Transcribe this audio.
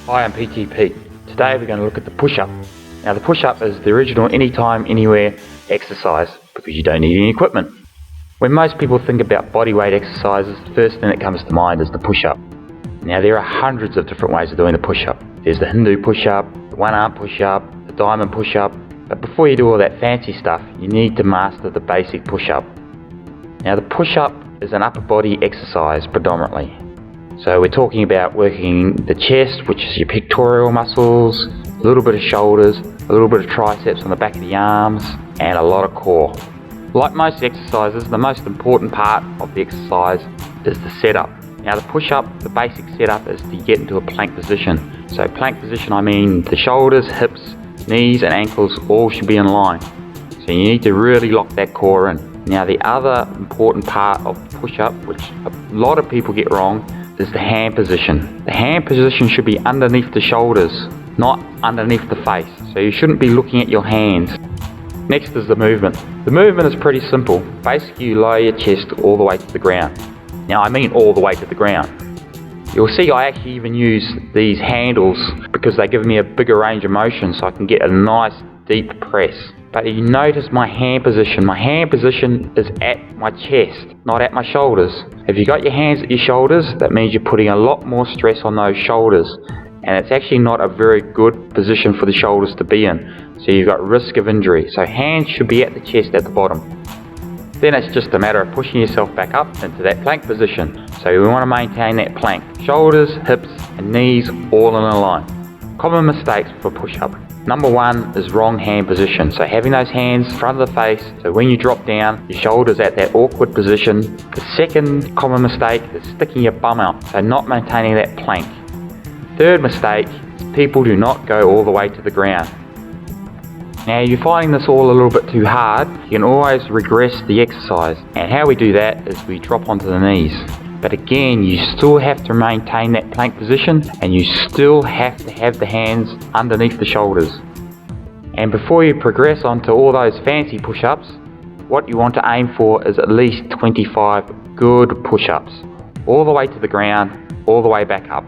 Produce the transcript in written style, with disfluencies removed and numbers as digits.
Hi, I'm PTP. Today we're going to look at the push-up. Now the push-up is the original anytime, anywhere exercise because you don't need any equipment. When most people think about bodyweight exercises, the first thing that comes to mind is the push-up. Now there are hundreds of different ways of doing the push-up. There's the Hindu push-up, the one-arm push-up, the diamond push-up. But before you do all that fancy stuff, you need to master the basic push-up. Now the push-up is an upper body exercise predominantly. So we're talking about working the chest, which is your pectoral muscles, a little bit of shoulders, a little bit of triceps on the back of the arms, and a lot of core. Like most exercises, the most important part of the exercise is the setup. Now the push-up, the basic setup is to get into a plank position. So plank position, I mean the shoulders, hips, knees and ankles all should be in line. So you need to really lock that core in. Now the other important part of the push-up, which a lot of people get wrong, is the hand position. The hand position should be underneath the shoulders, not underneath the face. So you shouldn't be looking at your hands. Next is the movement. The movement is pretty simple. Basically you lower your chest all the way to the ground. Now I mean all the way to the ground. You'll see I actually even use these handles because they give me a bigger range of motion so I can get a nice deep press. But if you notice my hand position is at my chest, not at my shoulders. If you got your hands at your shoulders, that means you're putting a lot more stress on those shoulders. And it's actually not a very good position for the shoulders to be in. So you've got risk of injury. So hands should be at the chest at the bottom. Then it's just a matter of pushing yourself back up into that plank position. So we want to maintain that plank. Shoulders, hips and knees all in a line. Common mistakes for push-up. Number one is wrong hand position. So having those hands in front of the face, so when you drop down, your shoulders at that awkward position. The second common mistake is sticking your bum out, so not maintaining that plank. Third mistake is people do not go all the way to the ground. Now you're finding this all a little bit too hard, you can always regress the exercise. And how we do that is we drop onto the knees. But again, you still have to maintain that plank position and you still have to have the hands underneath the shoulders. And before you progress onto all those fancy push-ups, what you want to aim for is at least 25 good push-ups. All the way to the ground, all the way back up.